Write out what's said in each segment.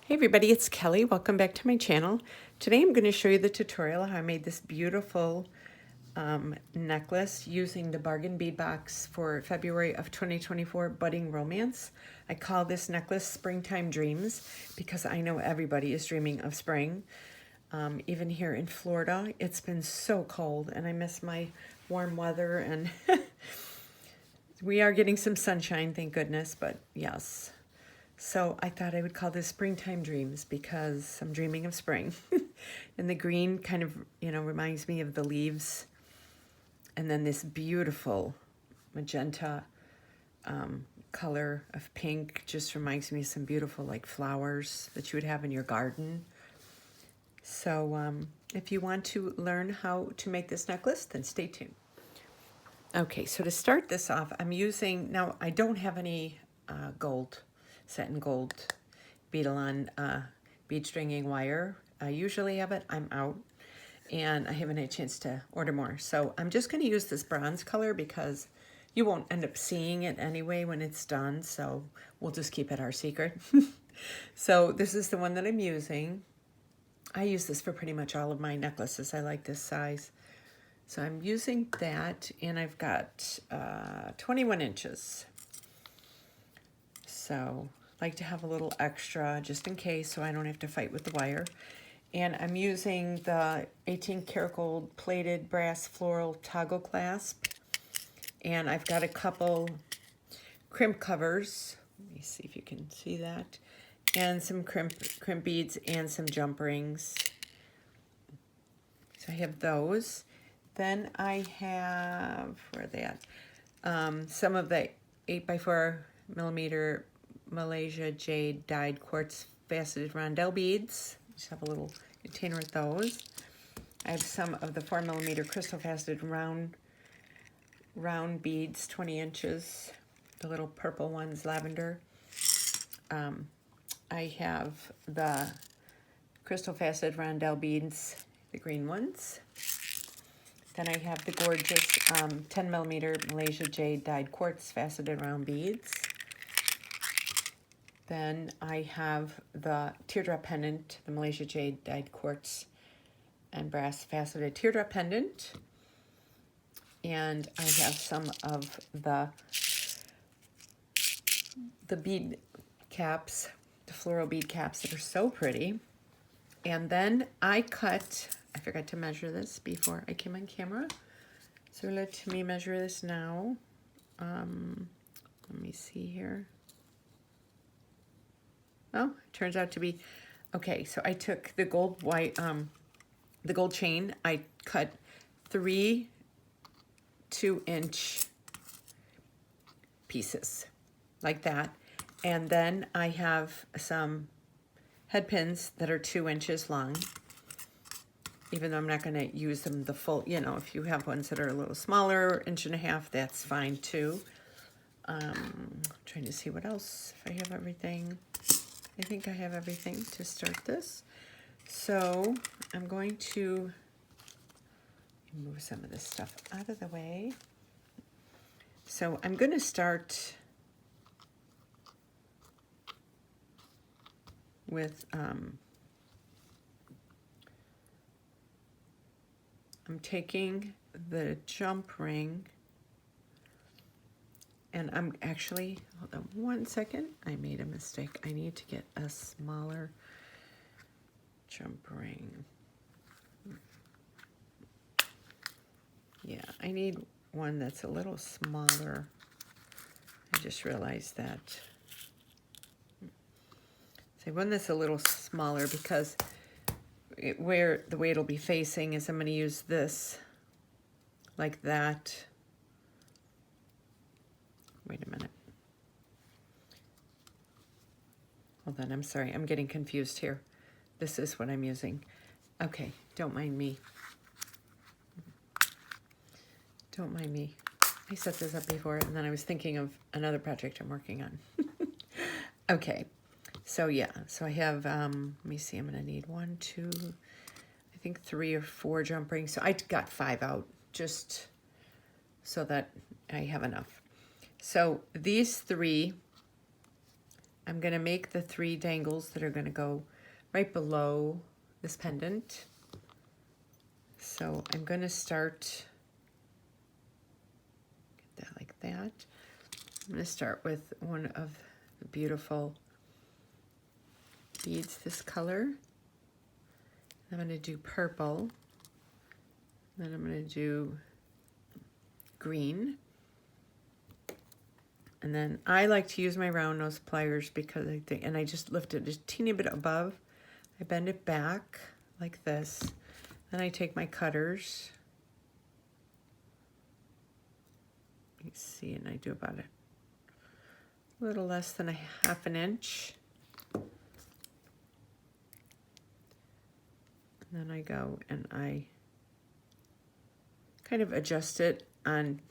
Hey everybody, it's Kelly. Welcome back to my channel. Today I'm going to show you the tutorial how I made this beautiful necklace using the bargain bead box for February of 2024 Budding Romance. I call this necklace Springtime Dreams because I know everybody is dreaming of spring. Even here in Florida, it's been so cold and I miss my warm weather, and we are getting some sunshine, thank goodness, but yes. So I thought I would call this Springtime Dreams because I'm dreaming of spring. And the green kind of, reminds me of the leaves. And then this beautiful magenta color of pink just reminds me of some beautiful like flowers that you would have in your garden. So if you want to learn how to make this necklace, then stay tuned. Okay, so to start this off, I'm using, now I don't have any satin gold beadle on bead stringing wire. I usually have it, I'm out, and I haven't had a chance to order more. So I'm just gonna use this bronze color because you won't end up seeing it anyway when it's done, so we'll just keep it our secret. So this is the one that I'm using. I use this for pretty much all of my necklaces. I like this size. So I'm using that, and I've got 21 inches. So I like to have a little extra just in case so I don't have to fight with the wire. And I'm using the 18 karat gold plated brass floral toggle clasp. And I've got a couple crimp covers. Let me see if you can see that. And some crimp beads and some jump rings. So I have those. Then I have, where are they at? Some of the 8x4 millimeter Malaysia jade dyed quartz faceted rondelle beads. Just have a little container with those. I have some of the 4 millimeter crystal faceted round beads, 20 inches, the little purple ones, lavender. I have the crystal faceted rondelle beads, the green ones. Then I have the gorgeous 10 millimeter Malaysia jade dyed quartz faceted round beads. Then I have the teardrop pendant, the Malaysia jade dyed quartz and brass faceted teardrop pendant. And I have some of the bead caps, the floral bead caps that are so pretty. And then I forgot to measure this before I came on camera. So let me measure this now. Let me see here. Oh, it turns out to be, okay, so I took the gold chain. I cut 3 2-inch pieces like that. And then I have some head pins that are 2 inches long, even though I'm not going to use them the full, if you have ones that are a little smaller, 1.5 inches, that's fine too. Trying to see what else, if I have everything. I think I have everything to start this. So I'm going to move some of this stuff out of the way. So I'm going to start with, I'm taking the jump ring, and I'm actually, hold on 1 second, I made a mistake. I need to get a smaller jump ring. Yeah, I need one that's a little smaller. I just realized that. So I run this a little smaller because the way it'll be facing is I'm going to use this like that. Wait a minute. Hold on, I'm sorry, I'm getting confused here. This is what I'm using. Okay, don't mind me. Don't mind me. I set this up before and then I was thinking of another project I'm working on. Okay, so yeah, so I have, let me see, I'm gonna need 1, 2, I think 3 or 4 jump rings. So I got 5 out just so that I have enough. So these 3, I'm gonna make the 3 dangles that are gonna go right below this pendant. So I'm gonna start, get that like that. I'm gonna start with one of the beautiful beads, this color. I'm gonna do purple. Then I'm gonna do green. And then I like to use my round nose pliers because I think, and I just lift it just a teeny bit above. I bend it back like this. Then I take my cutters. You see, and I do about a little less than a ½ inch. And then I go and I kind of adjust it on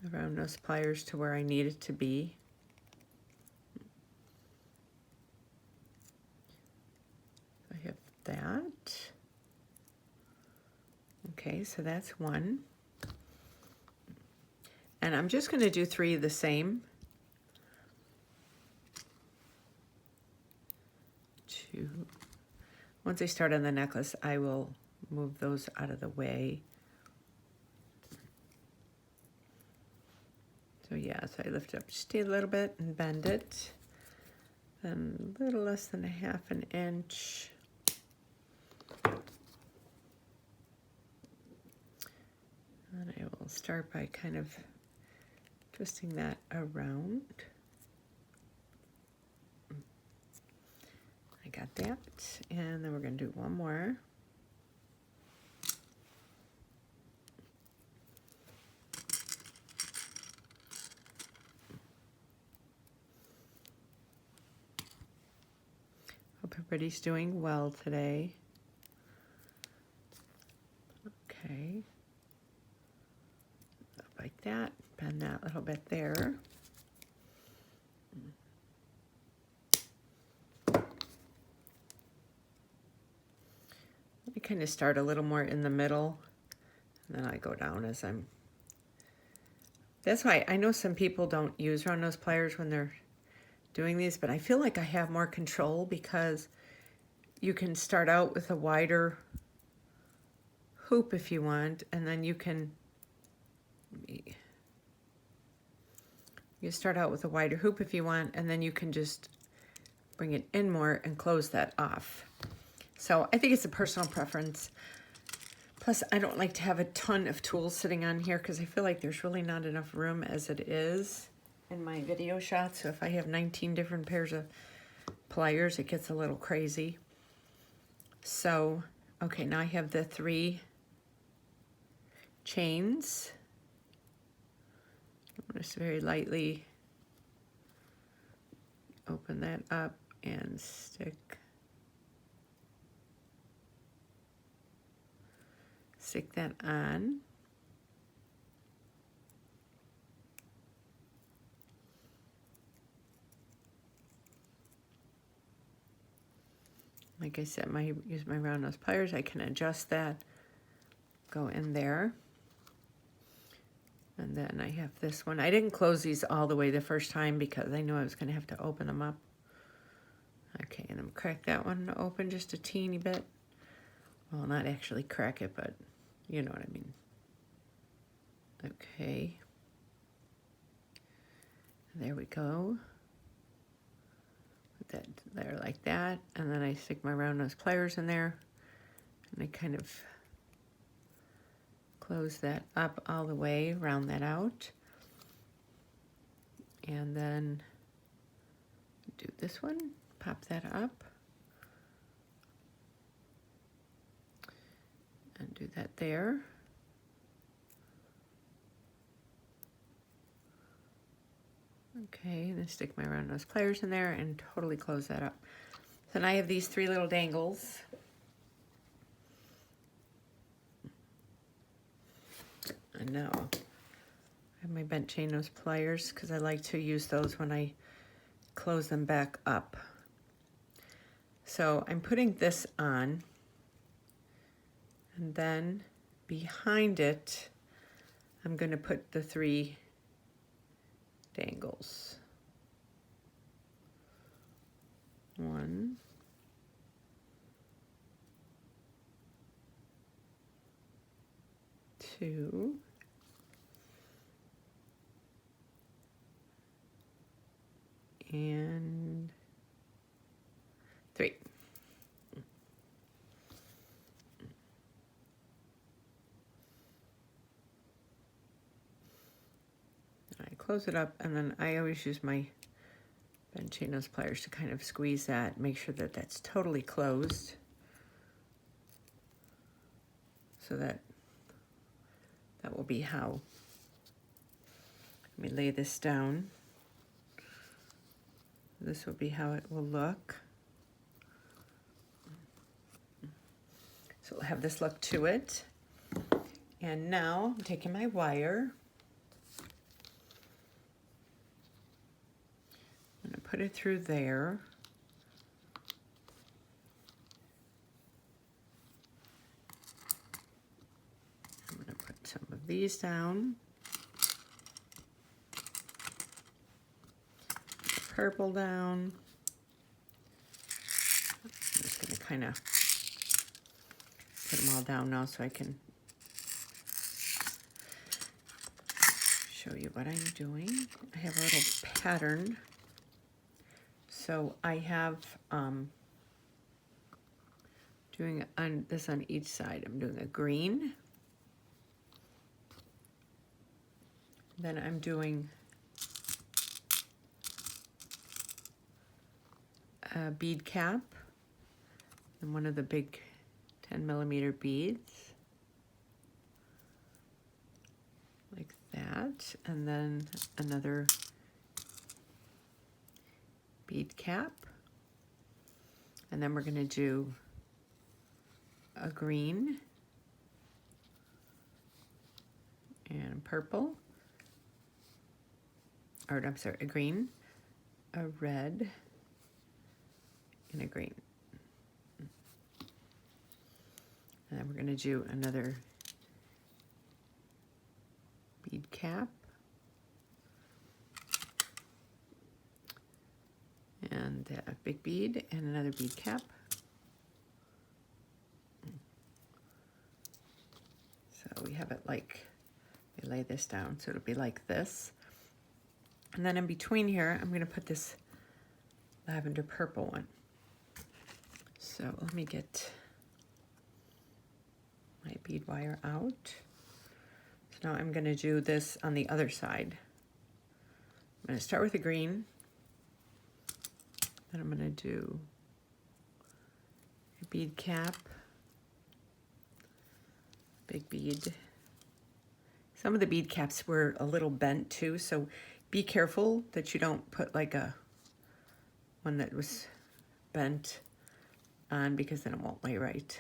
the round nose pliers to where I need it to be. I have that. Okay, so that's 1. And I'm just going to do 3 the same. 2. Once I start on the necklace, I will move those out of the way. So yeah, so I lift it up just a little bit and bend it. Then a little less than a ½ inch. And I will start by kind of twisting that around. I got that. And then we're going to do 1 more. Hope everybody's doing well today. Okay. Up like that. Bend that little bit there. I kind of start a little more in the middle, and then I go down as I'm. That's why I know some people don't use round nose pliers when they're doing these, but I feel like I have more control because you can start out with a wider hoop if you want, and then you can start out with a wider hoop if you want, and then you can just bring it in more and close that off. So I think it's a personal preference. Plus, I don't like to have a ton of tools sitting on here because I feel like there's really not enough room as it is in my video shots. So if I have 19 different pairs of pliers, it gets a little crazy. So, okay, now I have the 3 chains. I'm just very lightly open that up and stick that on. Like I said, use my round nose pliers. I can adjust that, go in there. And then I have this one. I didn't close these all the way the first time because I knew I was going to have to open them up. Okay, and I'm crack that one open just a teeny bit. Well, not actually crack it, but you know what I mean. Okay. There we go. Put that there like that. And then I stick my round nose pliers in there. And I kind of close that up all the way, round that out. And then do this one, pop that up, and do that there. Okay, then stick my round nose pliers in there and totally close that up. So now I have these 3 little dangles. And now I have my bent chain nose pliers because I like to use those when I close them back up. So I'm putting this on, and then behind it, I'm going to put the 3 dangles. 1, 2, and 3. I close it up, and then I always use my bent chain nose pliers to kind of squeeze that, make sure that that's totally closed, so that will be how. Let me lay this down. This will be how it will look. So it'll have this look to it. And now I'm taking my wire. I'm going to put it through there. I'm going to put some of these down. Purple down. I'm just going to kind of put them all down now so I can show you what I'm doing. I have a little pattern. So I have doing this on each side. I'm doing a green. Then I'm doing a bead cap and one of the big 10mm beads, like that, and then another bead cap, and then we're going to do a green and purple, or I'm sorry, a green, a red, and a green. And then we're going to do another bead cap. And a big bead and another bead cap. So we have it like, we lay this down, so it'll be like this. And then in between here, I'm going to put this lavender purple one. So let me get my bead wire out. So now I'm going to do this on the other side. I'm going to start with a green. Then I'm going to do a bead cap, big bead. Some of the bead caps were a little bent too, so be careful that you don't put like a one that was bent on, because then it won't lay right.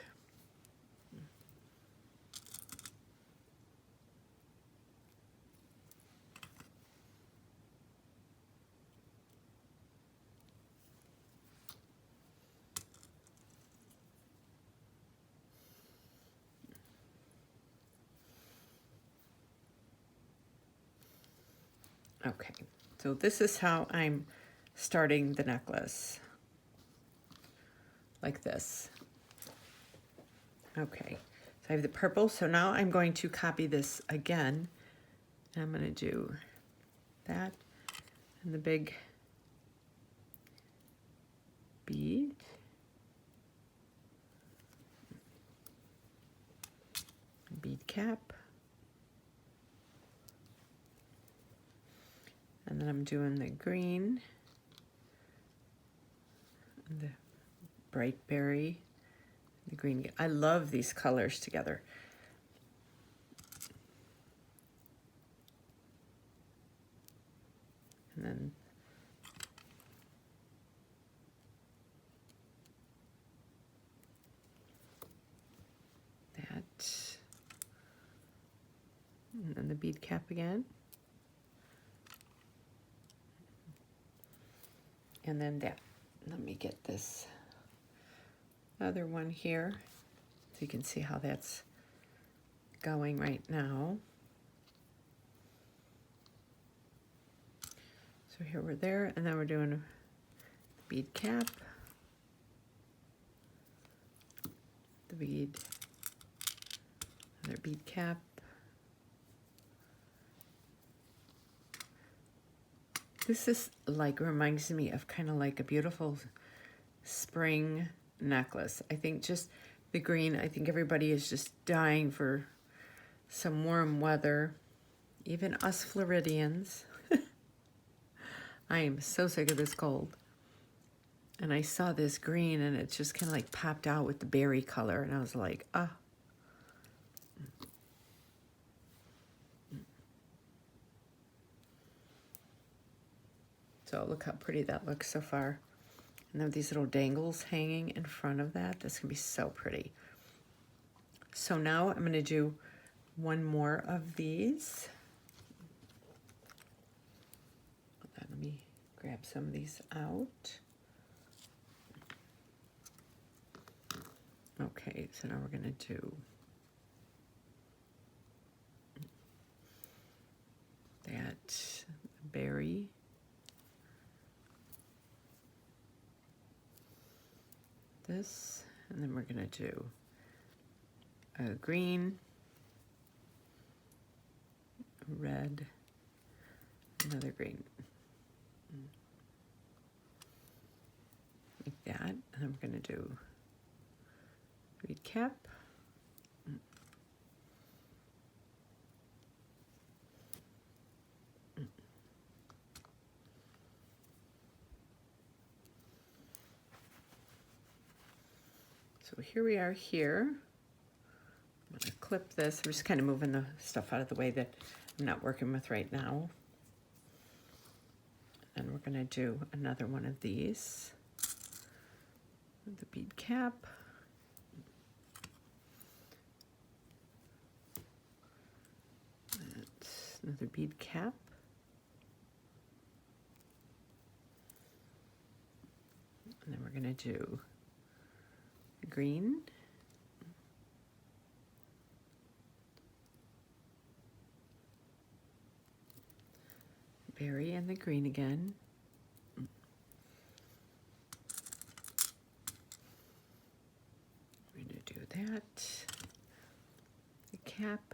Okay, so this is how I'm starting the necklace, like this. Okay, so I have the purple, so now I'm going to copy this again. I'm going to do that and the big bead. Bead cap. And then I'm doing the green and the bright berry, the green. I love these colors together. And then that. And then the bead cap again. And then that. Let me get this other one here so you can see how that's going right now. So here we're there, and then we're doing a bead cap, the bead, another bead cap, this is like, reminds me of kind of like a beautiful spring necklace. I think just the green, I think everybody is just dying for some warm weather, even us Floridians. I am so sick of this cold. And I saw this green and it just kind of like popped out with the berry color, and I was like, ah. So look how pretty that looks so far. And then these little dangles hanging in front of that. That's gonna be so pretty. So now I'm gonna do one more of these. Let me grab some of these out. Okay, so now we're gonna do that berry. This, and then we're gonna do a green, red, another green. Like that, and then we're gonna do bead cap. So here we are here. I'm gonna clip this. I'm just kind of moving the stuff out of the way that I'm not working with right now. And we're gonna do another one of these. The bead cap. That's another bead cap. And then we're gonna do green. Berry and the green again. We're gonna do that. The cap.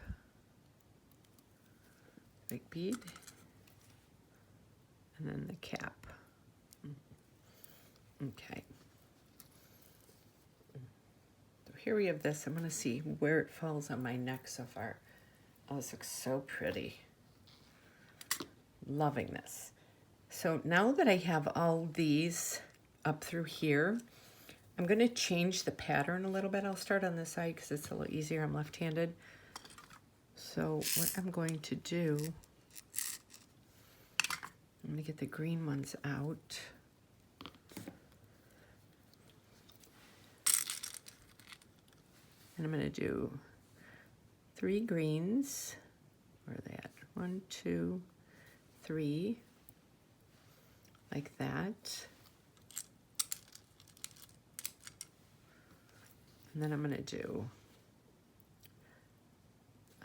Big bead. And then the cap. Okay. So here we have this. I'm gonna see where it falls on my neck so far. Oh, this looks so pretty. Loving this. So now that I have all these up through here, I'm going to change the pattern a little bit. I'll start on this side because it's a little easier. I'm left-handed. So what I'm going to do, I'm going to get the green ones out. And I'm going to do 3 greens. Where are they at? 1, 2, 3, like that. And then I'm gonna do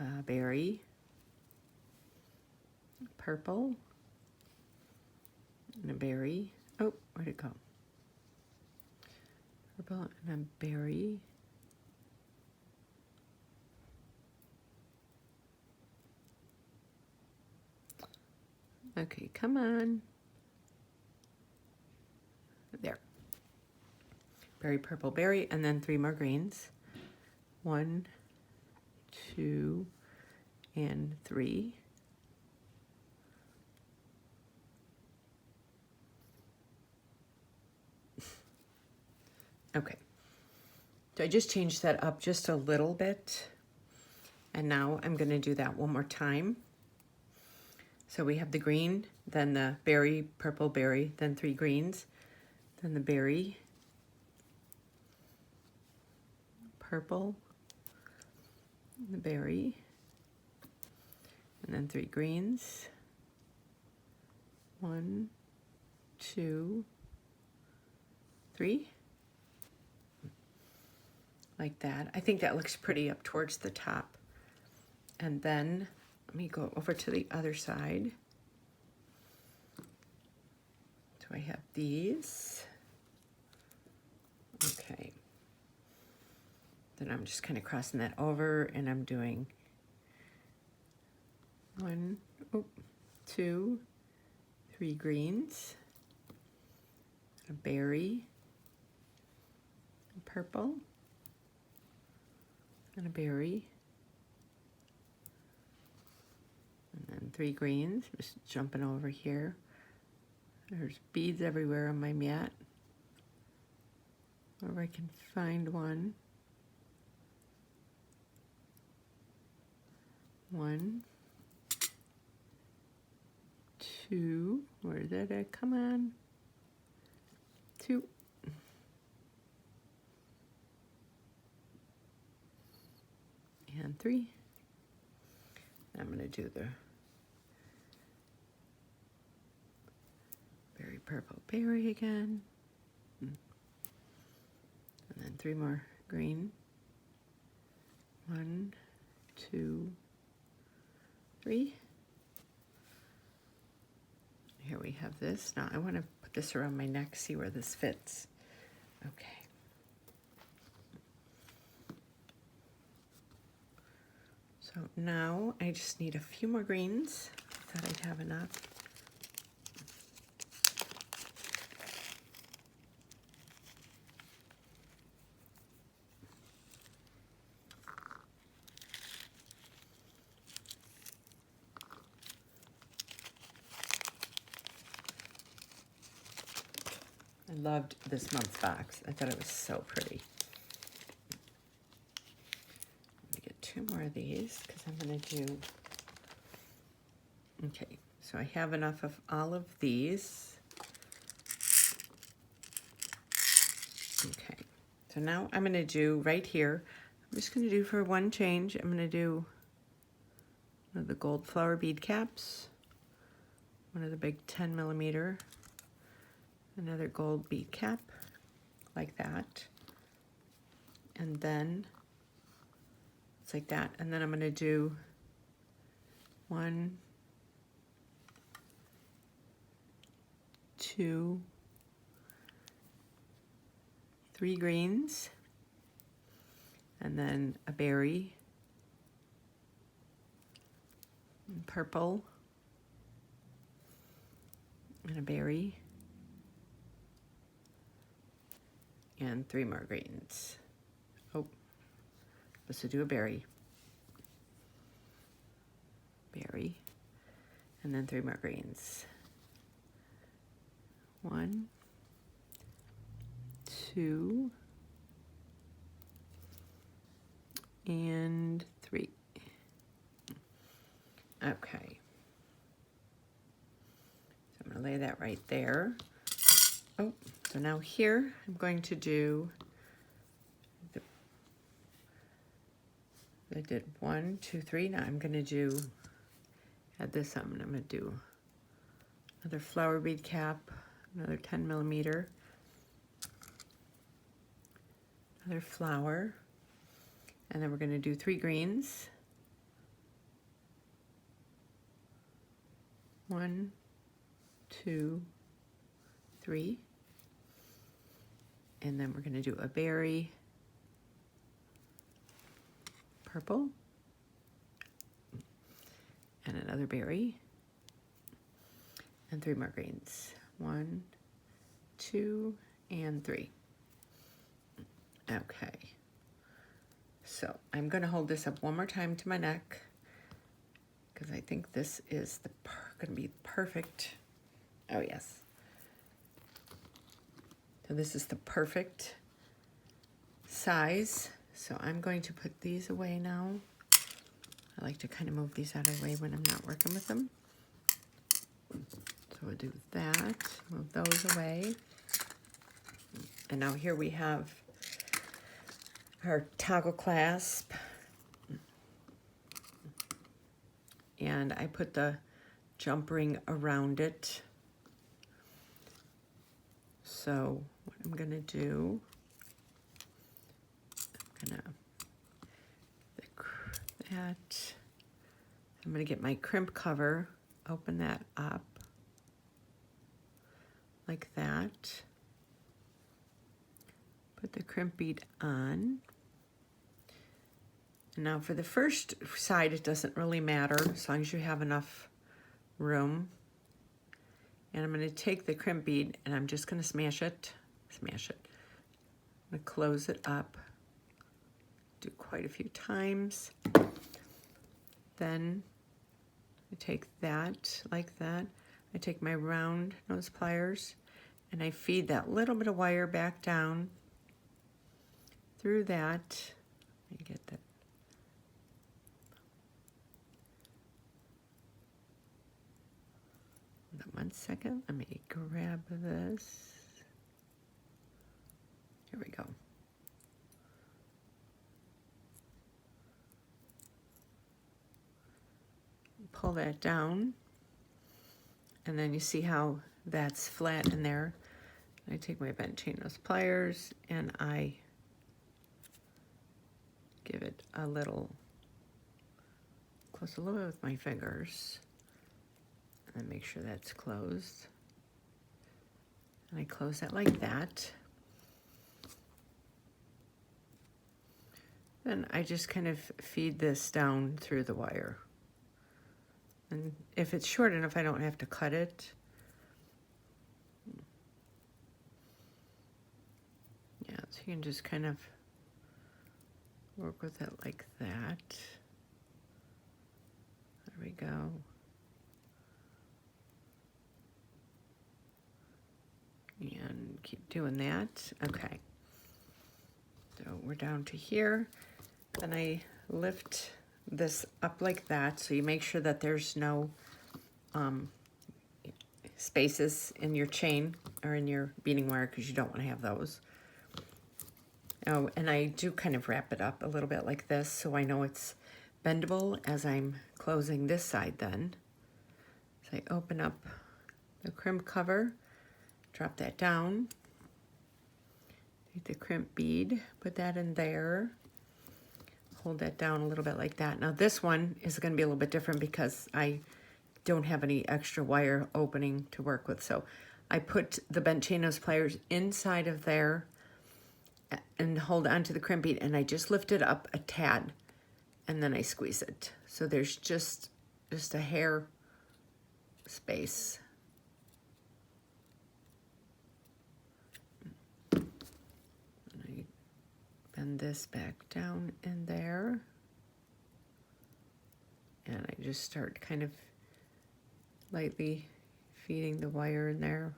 a berry, purple, and a berry. Oh, where'd it go? Purple and a berry. Okay, come on. There. Berry, purple, berry, and then 3 more greens. 1, 2, and 3. Okay. So I just changed that up just a little bit. And now I'm going to do that one more time. So we have the green, then the berry, purple berry, then 3 greens, then the berry, purple, the berry, and then 3 greens. 1, 2, 3. Like that. I think that looks pretty up towards the top. And then let me go over to the other side. So I have these. Okay. Then I'm just kind of crossing that over and I'm doing 1, 2, 3 greens, a berry, a purple, and a berry, and then 3 greens. Just jumping over here. There's beads everywhere on my mat. Wherever I can find one. 1, 2, where did it come on? 2. And 3. I'm going to do the berry, purple, berry again. And then 3 more green. 1, 2, 3. Here we have this. Now I want to put this around my neck, see where this fits. Okay. So now I just need a few more greens. I thought I'd have enough. I loved this month's box. I thought it was so pretty. Let me get 2 more of these because I'm going to do... Okay, so I have enough of all of these. Okay, so now I'm going to do right here, I'm just going to do for one change, I'm going to do one of the gold flower bead caps, one of the big 10mm, another gold bead cap, like that, and then it's like that, and then I'm going to do 1, 2, 3 greens, and then a berry, and purple, and a berry, and 3 more greens. Oh, let's do a berry, berry, and then 3 more greens. 1, 2, and 3. Okay. So I'm going to lay that right there. Oh, so now here I'm going to do I did 1, 2, 3. Now I'm going to do, add this up, and I'm going to do another flower bead cap, another 10mm, another flower, and then we're going to do 3 greens. 1, 2, 3. And then we're going to do a berry, purple, and another berry, and 3 more greens. 1, 2, and 3. Okay. So I'm going to hold this up one more time to my neck because I think this is going to be perfect. Oh yes. So this is the perfect size. So I'm going to put these away now. I like to kind of move these out of the way when I'm not working with them. So we'll do that, move those away. And now here we have our toggle clasp. And I put the jump ring around it. So what I'm gonna do, I'm gonna get my crimp cover, open that up like that. Put the crimp bead on. And now for the first side, it doesn't really matter as long as you have enough room. And I'm going to take the crimp bead and I'm just going to smash it. I'm going to close it up. Do quite a few times. Then I take that like that. I take my round nose pliers and I feed that little bit of wire back down through that. Let me get that. One second, let me grab this. Here we go. Pull that down, and then you see how that's flat in there. I take my bent chain nose pliers and I give it a little, close a little bit with my fingers. And make sure that's closed. And I close that like that. Then I just kind of feed this down through the wire. And if it's short enough, I don't have to cut it. Yeah, so you can just kind of work with it like that. There we go. And keep doing that. Okay. So we're down to here. Then I lift this up like that. So you make sure that there's no spaces in your chain or in your beading wire because you don't want to have those. Oh, and I do kind of wrap it up a little bit like this so I know it's bendable as I'm closing this side then. So I open up the crimp cover. Drop that down, take the crimp bead, put that in there, hold that down a little bit like that. Now this one is going to be a little bit different because I don't have any extra wire opening to work with. So I put the bent chain nose pliers inside of there and hold onto the crimp bead and I just lift it up a tad and then I squeeze it. So there's just a hair space. Bend this back down in there. And I just start kind of lightly feeding the wire in there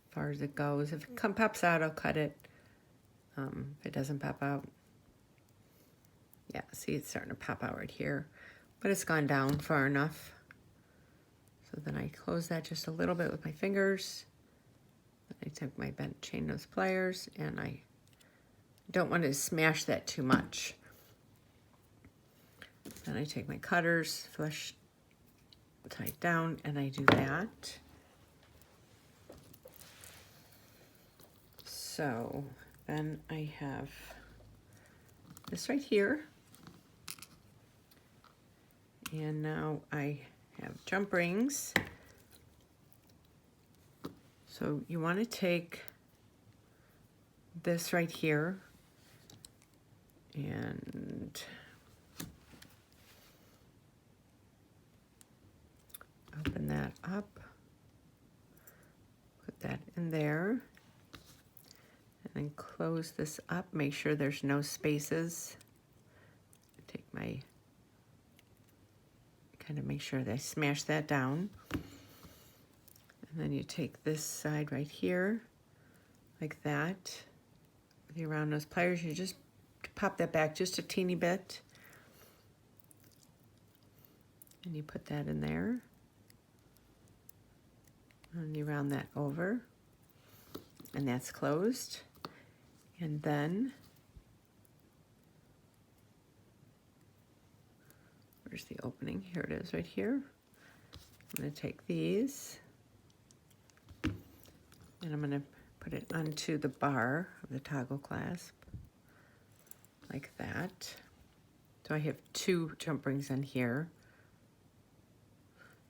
as far as it goes. If it pops out, I'll cut it. If it doesn't pop out, yeah, see it's starting to pop out right here, but it's gone down far enough. So then I close that just a little bit with my fingers. I took my bent chain nose pliers and I don't want to smash that too much. Then I take my cutters, flush tight down, and I do that. So then I have this right here. And now I have jump rings. So you want to take this right here and open that up, put that in there, and then close this up. Make sure there's no spaces. Take my, kind of make sure that I smash that down. And then you take this side right here, like that, with your round nose pliers, you just pop that back just a teeny bit. And you put that in there. And you round that over. And that's closed. And then, where's the opening? Here it is right here. I'm going to take these and I'm going to put it onto the bar of the toggle clasp like that. So I have 2 jump rings in here.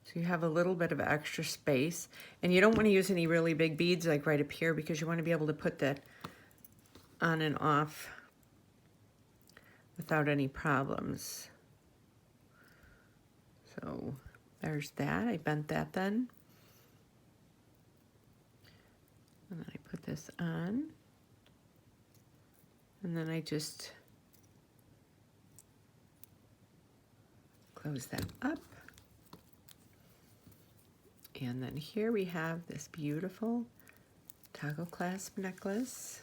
So you have a little bit of extra space, and you don't want to use any really big beads like right up here because you want to be able to put that on and off without any problems. So there's that. I bent that then. And then I put this on. And then I just close that up. And then here we have this beautiful toggle clasp necklace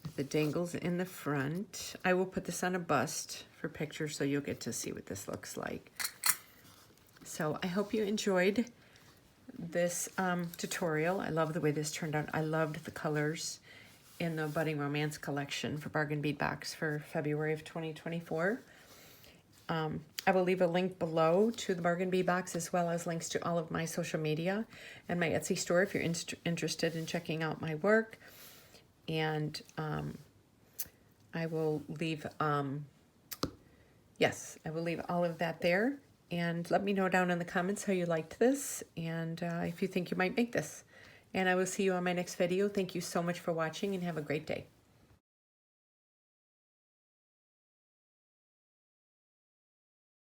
with the dangles in the front. I will put this on a bust for pictures so you'll get to see what this looks like. So I hope you enjoyed this tutorial. I love the way this turned out. I loved the colors in the Budding Romance collection for Bargain Bead Box for February of 2024. I will leave a link below to the Bargain Bead Box, as well as links to all of my social media and my Etsy store if you're interested in checking out my work. And I will leave, yes, I will leave all of that there. And let me know down in the comments how you liked this and if you think you might make this. And I will see you on my next video. Thank you so much for watching and have a great day.